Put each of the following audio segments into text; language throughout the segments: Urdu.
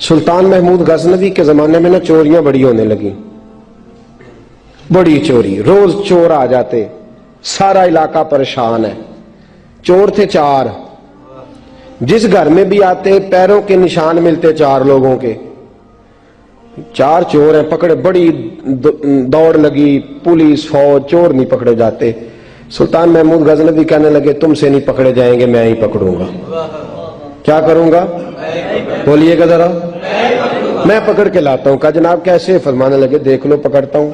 سلطان محمود غزنوی کے زمانے میں نا چوریاں بڑی ہونے لگی، بڑی چوری، روز چور آ جاتے، سارا علاقہ پریشان ہے۔ چور تھے 4، جس گھر میں بھی آتے پیروں کے نشان ملتے 4 لوگوں کے، 4 چور ہیں پکڑے، بڑی دوڑ لگی، پولیس فوج، چور نہیں پکڑے جاتے۔ سلطان محمود غزنوی کہنے لگے تم سے نہیں پکڑے جائیں گے، میں ہی پکڑوں گا۔ کیا کروں گا؟ بولیے گا ذرا، میں پکڑ کے لاتا ہوں۔ کہا جناب کیسے؟ فرمانے لگے دیکھ لو پکڑتا ہوں۔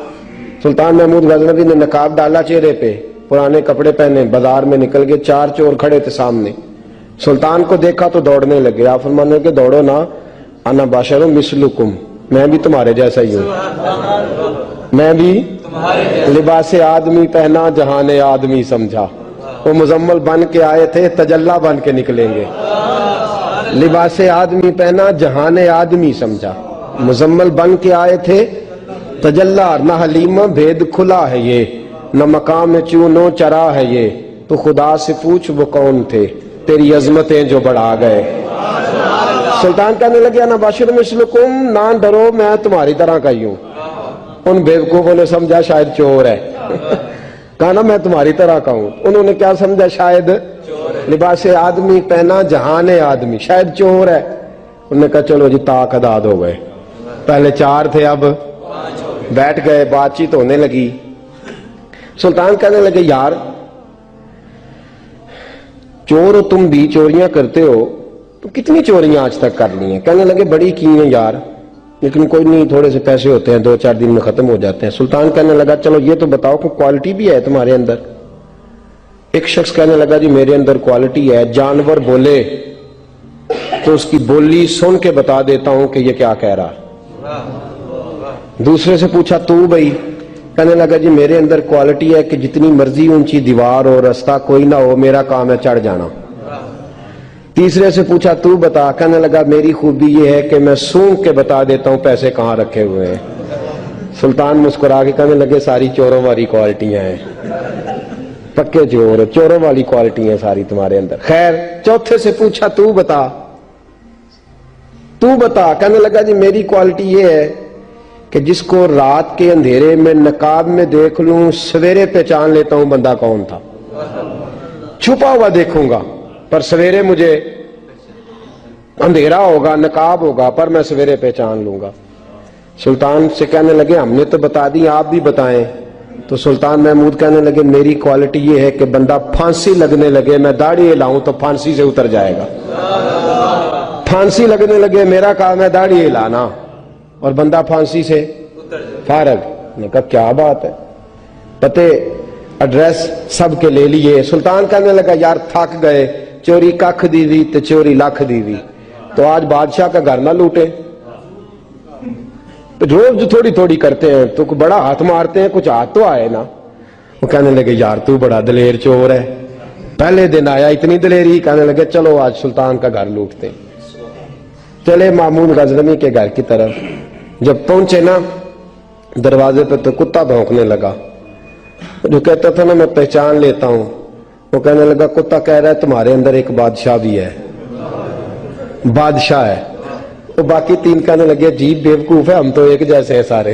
سلطان محمود غزنوی نے نقاب ڈالا چہرے پہ، پرانے کپڑے پہنے، بازار میں نکل گئے، 4 چور کھڑے تھے سامنے۔ سلطان کو دیکھا تو دوڑنے لگے۔ آپ فرمانے لگے دوڑو نا، انا باشر مثلکم، میں بھی تمہارے جیسا ہی ہوں، میں بھی لباس آدمی پہنا جہان آدمی سمجھا۔ وہ مزمل بن کے آئے تھے، تجلا بن کے نکلیں گے۔ لباس آدمی پہنا جہان آدمی سمجھا، مزمل بن کے آئے تھے، تجلا نہ حلیمہ بھید کھلا ہے یہ، نہ مقام چونو چرا ہے یہ، تو خدا سے پوچھ وہ کون تھے تیری عظمتیں جو بڑھا گئے۔ سلطان کہنے لگے انا باشر مثلکم، نہ ڈرو میں تمہاری طرح کا ہی ہوں۔ ان بیوقوفوں نے سمجھا شاید چور ہے، کہا نا میں تمہاری طرح کا ہوں۔ انہوں نے کیا سمجھا؟ شاید لباس آدمی پہنا جہان آدمی، شاید چور ہے۔ انہوں نے کہا چلو جی طاق اداد ہو گئے، پہلے 4 تھے اب بیٹھ گئے، بات چیت ہونے لگی۔ سلطان کہنے لگے یار چور ہو تم بھی، چوریاں کرتے ہو، تو کتنی چوریاں آج تک کر لی ہیں؟ کہنے لگے بڑی کی ہیں یار، لیکن کوئی نہیں، تھوڑے سے پیسے ہوتے ہیں 2-4 دن میں ختم ہو جاتے ہیں۔ سلطان کہنے لگا چلو یہ تو بتاؤ کہ کوالٹی بھی ہے تمہارے اندر؟ ایک شخص کہنے لگا جی میرے اندر کوالٹی ہے، جانور بولے تو اس کی بولی سن کے بتا دیتا ہوں کہ یہ کیا کہہ رہا۔ دوسرے سے پوچھا تو بھائی؟ کہنے لگا جی میرے اندر کوالٹی ہے کہ جتنی مرضی اونچی دیوار ہو، رستہ کوئی نہ ہو، میرا کام ہے چڑھ جانا۔ تیسرے سے پوچھا تو بتا؟ کہنے لگا میری خوبی یہ ہے کہ میں سونگ کے بتا دیتا ہوں پیسے کہاں رکھے ہوئے ہیں۔ سلطان مسکرا کے کہنے لگے ساری چوروں والی کوالٹیاں ہیں، پکے چور، چوروں والی کوالٹی ہیں ساری تمہارے اندر۔ خیر چوتھے سے پوچھا تو بتا، تو بتا؟ کہنے لگا جی میری کوالٹی یہ ہے کہ جس کو رات کے اندھیرے میں نقاب میں دیکھ لوں سویرے پہچان لیتا ہوں بندہ کون تھا، چھپا ہوا دیکھوں گا پر سویرے مجھے اندھیرا ہوگا، نقاب ہوگا، پر میں سویرے پہچان لوں گا۔ سلطان سے کہنے لگے ہم نے تو بتا دی، آپ بھی بتائیں۔ تو سلطان محمود کہنے لگے میری کوالٹی یہ ہے کہ بندہ پھانسی لگنے لگے میں داڑھی ہلاؤں تو پھانسی سے اتر جائے گا، پھانسی لگنے لگے میرا کام ہے داڑھی ہلانا اور بندہ پھانسی سے فارغ۔ نے کہا کیا بات ہے، پتے ایڈریس سب کے لے لیے۔ سلطان کہنے لگا یار تھک گئے، چوری ککھ دی ہوئی تو چوری لکھ دی ہوئی، تو آج بادشاہ کا گھر نہ لوٹے؟ روز تھوڑی تھوڑی کرتے ہیں تو بڑا ہاتھ مارتے ہیں، کچھ ہاتھ تو آئے نا۔ وہ کہنے لگے یار تو بڑا دلیر چور ہے، پہلے دن آیا اتنی دلیری۔ کہنے لگے چلو آج سلطان کا گھر لوٹتے ہیں۔ چلے محمود غزنوی کے گھر کی طرف، جب پہنچے نا دروازے پہ تو کتا بھونکنے لگا۔ جو کہتا تھا نا میں پہچان لیتا ہوں، وہ کہنے لگا کتا کہہ رہا ہے تمہارے اندر ایک بادشاہ بھی ہے، بادشاہ ہے۔ تو باقی 3 کہنے لگے عجیب بیوقوف ہے، ہم تو ایک جیسے ہیں سارے۔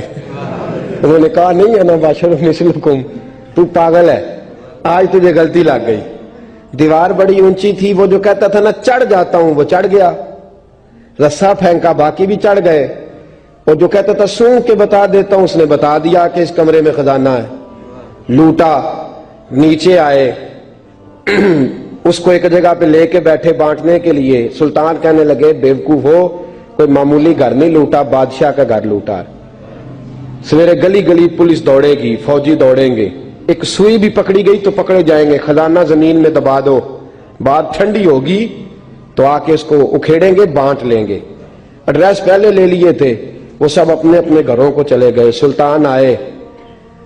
انہوں نے کہا نہیں انا باشر مثلکم، تو پاگل ہے، آج تجھے غلطی لگ گئی۔ دیوار بڑی اونچی تھی، وہ جو کہتا تھا نا چڑھ جاتا ہوں وہ چڑھ گیا، رسا پھینکا باقی بھی چڑھ گئے۔ اور جو کہتا تھا سونگ کے بتا دیتا ہوں، اس نے بتا دیا کہ اس کمرے میں خزانہ ہے۔ لوٹا، نیچے آئے، اس کو ایک جگہ پہ لے کے بیٹھے بانٹنے کے لیے۔ سلطان کہنے لگے بیوقوف ہو، کوئی معمولی گھر نہیں لوٹا، بادشاہ کا گھر لوٹا۔ سویرے گلی گلی پولیس دوڑے گی، فوجی دوڑیں گے، ایک سوئی بھی پکڑی گئی تو پکڑے جائیں گے، خزانہ زمین میں دبا دو، بات ٹھنڈی ہوگی تو آ کے اس کو اکھیڑیں گے، بانٹ لیں گے۔ ایڈریس پہلے لے لیے تھے، وہ سب اپنے اپنے گھروں کو چلے گئے۔ سلطان آئے،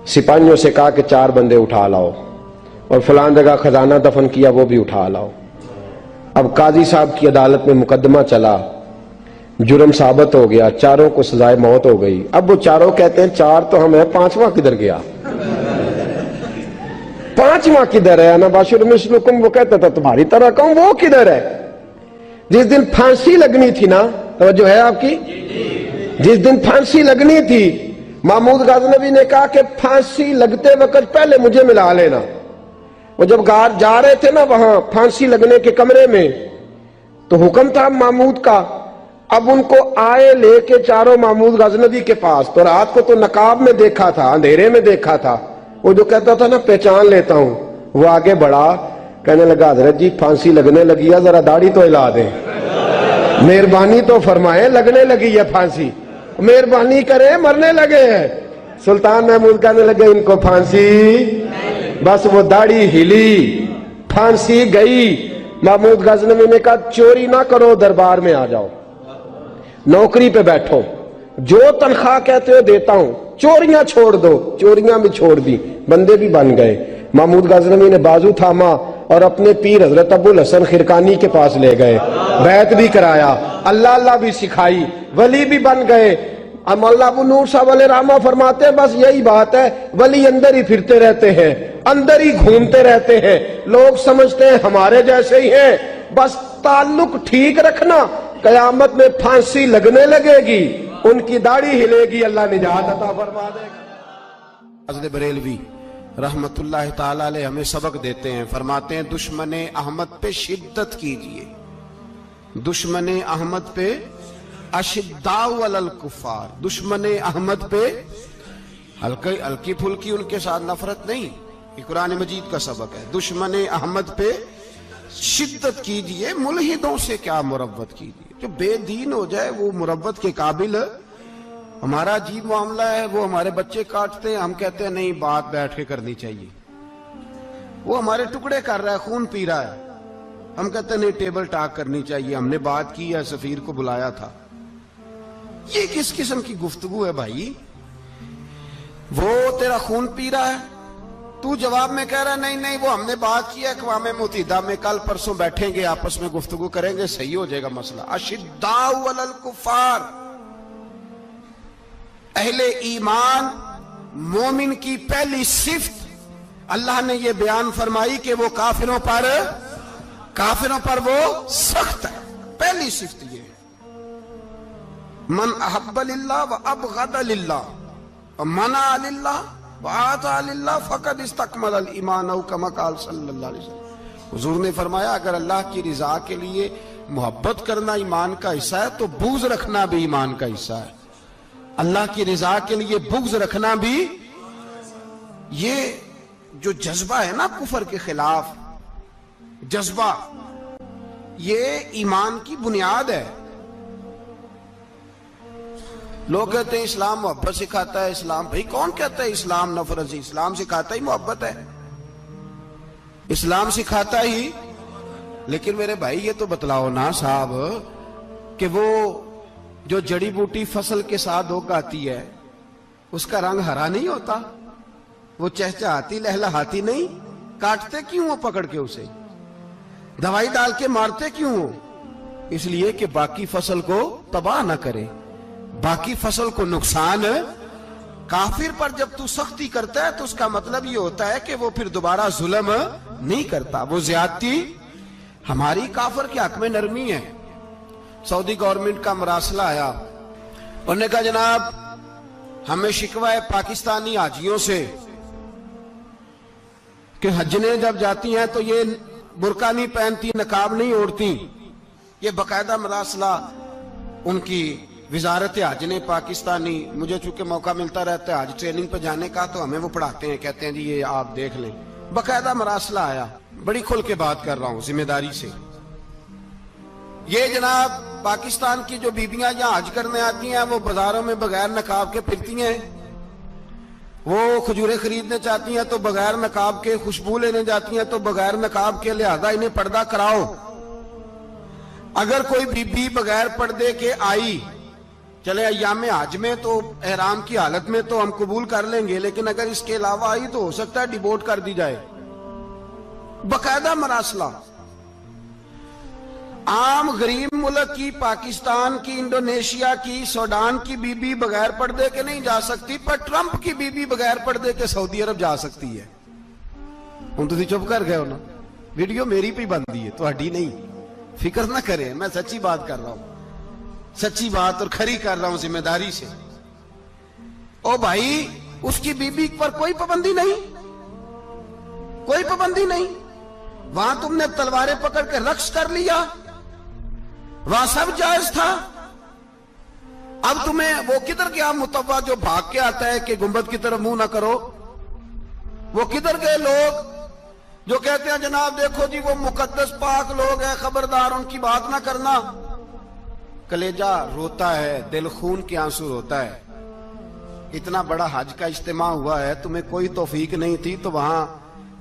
سپاہیوں سے کہا کہ 4 بندے اٹھا لاؤ، اور فلان جگہ خزانہ دفن کیا وہ بھی اٹھا لاؤ۔ اب قاضی صاحب کی عدالت میں مقدمہ چلا، جرم ثابت ہو گیا، 4 کو سزائے موت ہو گئی۔ اب وہ 4 کہتے ہیں 4 تو ہم ہیں، 5واں کدھر گیا؟ 5واں کدھر ہے؟ انا باشر مثلکم، وہ کہتا تھا تمہاری طرح کہوں، وہ کدھر ہے؟ جس دن پھانسی لگنی تھی نا توجہ ہے آپ کی؟ جس دن پھانسی لگنی تھی محمود غزنوی نے کہا کہ پھانسی لگتے وقت پہلے مجھے ملا لینا. وہ جب جا رہے تھے نا وہاں پھانسی لگنے کے کمرے میں تو حکم تھا محمود کا. اب ان کو آئے لے کے چاروں محمود غزنوی کے پاس. تو رات کو تو نقاب میں دیکھا تھا, اندھیرے میں دیکھا تھا. وہ جو کہتا تھا نا پہچان لیتا ہوں, وہ آگے بڑھا, کہنے لگا حضرت جی پھانسی لگنے لگی ہے, ذرا داڑھی تو ہلا دیں, مہربانی تو فرمائے, لگنے لگی ہے پھانسی, مہربانی کریں, مرنے لگے ہیں. سلطان محمود کہنے لگے ان کو پھانسی, بس وہ داڑھی ہلی, پھانسی گئی. محمود غزنوی نے کہا چوری نہ کرو, دربار میں آ جاؤ, نوکری پہ بیٹھو, جو تنخواہ کہتے ہو دیتا ہوں, چوریاں چھوڑ دو. چوریاں بھی چھوڑ دی, بندے بھی بن گئے. محمود غزنوی نے بازو تھاما اور اپنے پیر حضرت ابو الحسن خرقانی کے پاس لے گئے, بیعت بھی کرایا, اللہ اللہ بھی سکھائی, ولی بھی بن گئے. مولانا ابو نور صاحب علیہ رحمہ فرماتے ہیں بس یہی بات ہے, ولی اندر ہی پھرتے رہتے ہیں, اندر ہی گھومتے رہتے ہیں, لوگ سمجھتے ہیں ہمارے جیسے ہی ہیں. بس تعلق ٹھیک رکھنا, قیامت میں پھانسی لگنے لگے گی, ان کی داڑھی ہلے گی, اللہ نجات عطا فرما دے گا. حضرت بریلوی رحمت اللہ تعالی علیہ ہمیں سبق دیتے ہیں, فرماتے ہیں دشمن احمد پہ شدت کیجئے, دشمن احمد پہ اشداء علی الکفار, دشمن احمد پہ ہلکی پھلکی ان کے ساتھ نفرت نہیں. یہ قرآن مجید کا سبق ہے. دشمن احمد پہ شدت کیجئے, ملحدوں سے کیا مروت کیجئے. جو بے دین ہو جائے وہ مروت کے قابل. ہمارا عجیب معاملہ ہے, وہ ہمارے بچے کاٹتے ہیں, ہم کہتے ہیں نہیں بات بیٹھ کے کرنی چاہیے. وہ ہمارے ٹکڑے کر رہا ہے, خون پی رہا ہے, ہم کہتے ہیں نہیں ٹیبل ٹاک کرنی چاہیے, ہم نے بات کی ہے, سفیر کو بلایا تھا. یہ کس قسم کی گفتگو ہے بھائی؟ وہ تیرا خون پی رہا ہے, تو جواب میں کہہ رہا ہے نہیں نہیں وہ ہم نے بات کی ہے اقوام متحدہ میں, کل پرسوں بیٹھیں گے, آپس میں گفتگو کریں گے, صحیح ہو جائے گا مسئلہ. اشداء علی الکفار, اہل ایمان مومن کی پہلی صفت اللہ نے یہ بیان فرمائی کہ وہ کافروں پر وہ سخت ہے. پہلی صفت یہ, من احب للہ و ابغض للہ و منع للہ و اعطى للہ فقد استکمل الایمان او کما قال صلی اللہ علیہ وسلم. حضور نے فرمایا اگر اللہ کی رضا کے لیے محبت کرنا ایمان کا حصہ ہے تو بغض رکھنا بھی ایمان کا حصہ ہے. اللہ کی رضا کے لیے بغض رکھنا بھی, یہ جو جذبہ ہے نا کفر کے خلاف جذبہ, یہ ایمان کی بنیاد ہے. لوگ کہتے ہیں اسلام محبت سکھاتا ہے, اسلام, بھئی کون کہتا ہے اسلام نفرت سے؟ اسلام سکھاتا ہی محبت ہے, اسلام سکھاتا ہی. لیکن میرے بھائی یہ تو بتلاؤ نا صاحب کہ وہ جو جڑی بوٹی فصل کے ساتھ اگاتی ہے اس کا رنگ ہرا نہیں ہوتا, وہ چہچہاتی لہلہاتی نہیں, کاٹتے کیوں ہو پکڑ کے اسے, دوائی ڈال کے مارتے کیوں ہو؟ اس لیے کہ باقی فصل کو تباہ نہ کرے, باقی فصل کو نقصان. کافر پر جب تو سختی کرتا ہے تو اس کا مطلب یہ ہوتا ہے کہ وہ پھر دوبارہ ظلم نہیں کرتا, وہ زیادتی. ہماری کافر کے حق میں نرمی ہے. سعودی گورنمنٹ کا مراسلہ آیا, انہوں نے کہا جناب ہمیں شکوہ ہے پاکستانی حاجیوں سے کہ حجنے جب جاتی ہیں تو یہ برقع نہیں پہنتی, نقاب نہیں اوڑھتی. یہ باقاعدہ مراسلہ ان کی وزارت حج نے پاکستانی, مجھے چونکہ موقع ملتا رہتا ہے حج ٹریننگ پہ جانے کا تو ہمیں وہ پڑھاتے ہیں, کہتے ہیں جی یہ آپ دیکھ لیں. باقاعدہ مراسلہ آیا, بڑی کھل کے بات کر رہا ہوں ذمہ داری سے. یہ جناب پاکستان کی جو بیبیاں یہاں حج کرنے آتی ہیں وہ بازاروں میں بغیر نقاب کے پھرتی ہیں, وہ کھجوریں خریدنے چاہتی ہیں تو بغیر نقاب کے, خوشبو لینے جاتی ہیں تو بغیر نقاب کے, لہذا انہیں پردہ کراؤ. اگر کوئی بی بی بغیر پردے کے آئی, چلے ایام حج میں تو احرام کی حالت میں تو ہم قبول کر لیں گے, لیکن اگر اس کے علاوہ آئی تو ہو سکتا ہے ڈیبورٹ کر دی جائے. باقاعدہ مراسلہ. عام غریب ملک کی, پاکستان کی, انڈونیشیا کی, سوڈان کی بی بی بغیر پردے کے نہیں جا سکتی, پر ٹرمپ کی بی بی بغیر پردے کے سعودی عرب جا سکتی ہے. ہم تو چپ کر گئے ہو نا, ویڈیو میری پہ بندی ہے, تہاڈی نہیں, فکر نہ کریں, میں سچی بات کر رہا ہوں. سچی بات اور کھری کر رہا ہوں ذمہ داری سے. او بھائی اس کی بیوی پر کوئی پابندی نہیں, کوئی پابندی نہیں. وہاں تم نے تلواریں پکڑ کے رقص کر لیا, وہاں سب جائز تھا. اب تمہیں وہ کدھر گیا متوا جو بھاگ کے آتا ہے کہ گنبد کی طرف منہ نہ کرو؟ وہ کدھر گئے لوگ جو کہتے ہیں جناب دیکھو جی وہ مقدس پاک لوگ ہیں, خبردار ان کی بات نہ کرنا؟ کلیجہ روتا ہے, دل خون کے آنسو روتا ہے. اتنا بڑا حج کا اجتماع ہوا ہے, تمہیں کوئی توفیق نہیں تھی تو وہاں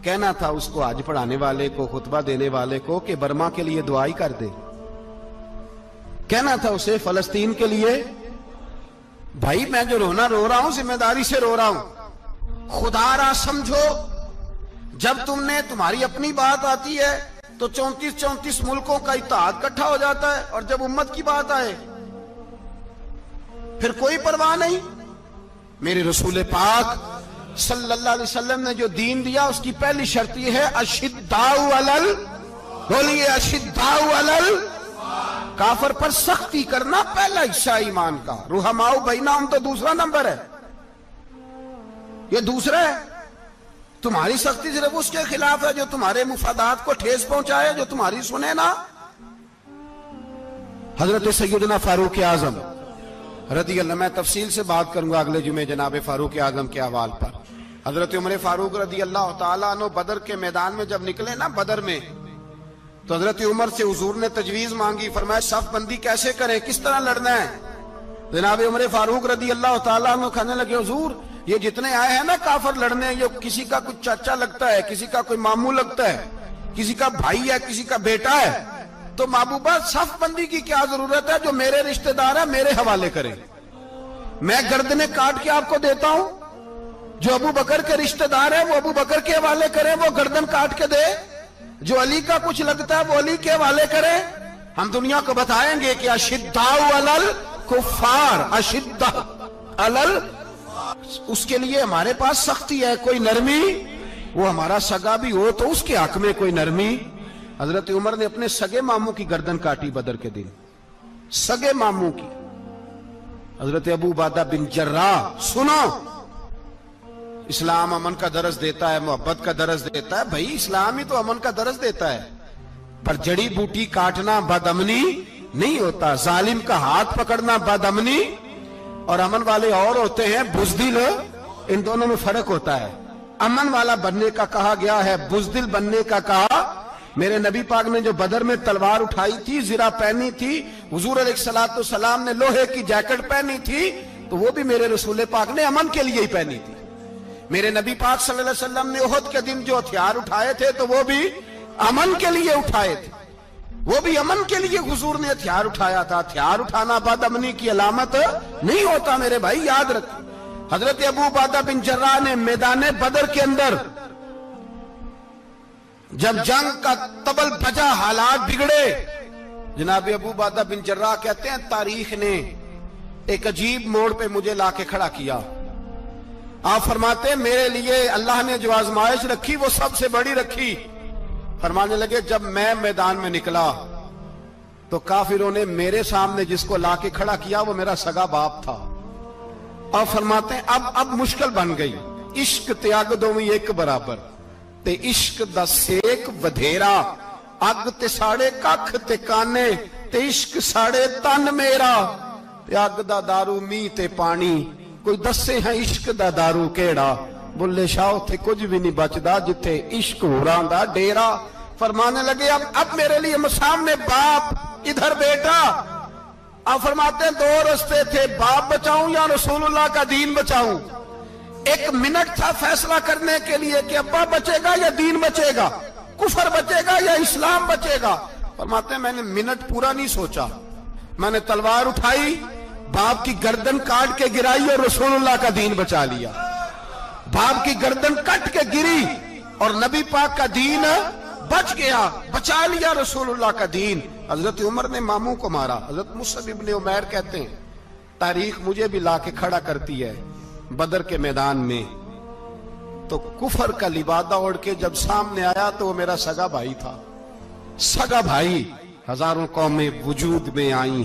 کہنا تھا اس کو حج پڑھانے والے کو, خطبہ دینے والے کو کہ برما کے لیے دعائی کر دے. کہنا تھا اسے فلسطین کے لیے. بھائی میں جو رونا رو رہا ہوں ذمہ داری سے رو رہا ہوں. خدا را سمجھو, جب تم نے تمہاری اپنی بات آتی ہے تو 34 ملکوں کا اتحاد اکٹھا ہو جاتا ہے, اور جب امت کی بات آئے پھر کوئی پرواہ نہیں. میرے رسول پاک صلی اللہ علیہ وسلم نے جو دین دیا اس کی پہلی شرط یہ ہے اشداء علل, بولیے اشداء علل, کافر پر سختی کرنا پہلا حصہ ایمان کا. رحماء بینہم تو دوسرا نمبر ہے, یہ دوسرا ہے. تمہاری سختی صرف اس کے خلاف ہے جو تمہارے مفادات کو ٹھیس پہنچائے, جو تمہاری سنے نا. حضرت سیدنا فاروق اعظم رضی اللہ, میں تفصیل سے بات کروں گا اگلے جمعے جناب فاروق اعظم کے احوال پر. حضرت عمر فاروق رضی اللہ تعالیٰ عنہ بدر کے میدان میں جب نکلے نا بدر میں, تو حضرت عمر سے حضور نے تجویز مانگی, فرمایا صف بندی کیسے کریں, کس طرح لڑنا ہے؟ جناب عمر فاروق رضی اللہ تعالیٰ عنہ کہنے لگے حضور یہ جتنے آئے ہیں نا کافر لڑنے, یہ کسی کا کوئی چاچا لگتا ہے, کسی کا کوئی ماموں لگتا ہے, کسی کا بھائی ہے, کسی کا بیٹا ہے, تو محبوبہ صف بندی کی کیا ضرورت ہے؟ جو میرے رشتہ دار ہے میرے حوالے کریں, میں گردنیں کاٹ کے آپ کو دیتا ہوں. جو ابو بکر کے رشتہ دار ہے وہ ابو بکر کے حوالے کریں, وہ گردن کاٹ کے دے. جو علی کا کچھ لگتا ہے وہ علی کے حوالے کریں. ہم دنیا کو بتائیں گے کہ اشداء علل کفار, اشداء علل, اس کے لیے ہمارے پاس سختی ہے, کوئی نرمی. وہ ہمارا سگا بھی ہو تو اس کے حق میں کوئی نرمی. حضرت عمر نے اپنے سگے ماموں کی گردن کاٹی بدر کے دن, سگے ماموں کی. حضرت ابو عبیدہ بن جراح, سنو, اسلام امن کا درس دیتا ہے, محبت کا درس دیتا ہے. بھائی اسلام ہی تو امن کا درس دیتا ہے, پر جڑی بوٹی کاٹنا بد امنی نہیں ہوتا. ظالم کا ہاتھ پکڑنا بد امنی, اور امن والے اور ہوتے ہیں بزدل, ان دونوں میں فرق ہوتا ہے. امن والا بننے کا کہا گیا ہے, بزدل بننے کا کہا. میرے نبی پاک نے جو بدر میں تلوار اٹھائی تھی, زرہ پہنی تھی, حضور علیہ الصلوۃ والسلام نے لوہے کی جیکٹ پہنی تھی, تو وہ بھی میرے رسول پاک نے امن کے لیے ہی پہنی تھی. میرے نبی پاک صلی اللہ علیہ وسلم نے احد کے دن جو ہتھیار اٹھائے تھے تو وہ بھی امن کے لیے اٹھائے تھے, وہ بھی امن کے لیے حضور نے ہتھیار اٹھایا تھا. ہتھیار اٹھانا بد امنی کی علامت نہیں ہوتا میرے بھائی, یاد رکھ. حضرت ابو عبیدہ بن جراح نے میدان بدر کے اندر جب جنگ کا طبل بجا, حالات بگڑے, جناب ابو عبیدہ بن جراح کہتے ہیں تاریخ نے ایک عجیب موڑ پہ مجھے لا کے کھڑا کیا. آپ فرماتے ہیں میرے لیے اللہ نے جو آزمائش رکھی وہ سب سے بڑی رکھی. فرمانے لگے جب میں میدان میں نکلا تو کافروں نے میرے سامنے جس کو لا کے کھڑا کیا وہ میرا سگا باپ تھا. اور فرماتے ہیں اب مشکل بن گئی. عشق تیاگ دوویں ایک برابر, تے عشق دا سیک ودھیرا, اگ تے ساڑے ککھ تے کانے, تے عشق ساڑے تن میرا, تے اگ دا دارو می تے پانی, کوئی دسے ہیں عشق دا دارو کیڑا. بلے شاہ اتھے کچھ بھی نہیں بچدا جتھے عشق ہوراں دا ڈیرا. فرمانے لگے اب میرے لیے سامنے باپ, ادھر بیٹا. آپ فرماتے ہیں دو رستے تھے, باپ بچاؤں یا رسول اللہ کا دین بچاؤں. ایک منٹ تھا فیصلہ کرنے کے لیے کہ ابا بچے گا یا دین بچے گا, کفر بچے گا یا اسلام بچے گا. فرماتے ہیں میں نے منٹ پورا نہیں سوچا, میں نے تلوار اٹھائی, باپ کی گردن کاٹ کے گرائی اور رسول اللہ کا دین بچا لیا. باپ کی گردن کٹ کے گری اور نبی پاک کا دین بچ گیا, بچا لیا رسول اللہ کا دین. حضرت عمر نے ماموں کو مارا. حضرت مصعب ابن عمیر کہتے ہیں تاریخ مجھے بھی لا کے کھڑا کرتی ہے بدر کے میدان میں, تو کفر کا لبادہ اوڑھ کے جب سامنے آیا تو وہ میرا سگا بھائی تھا. سگا بھائی, ہزاروں قومیں وجود میں آئیں,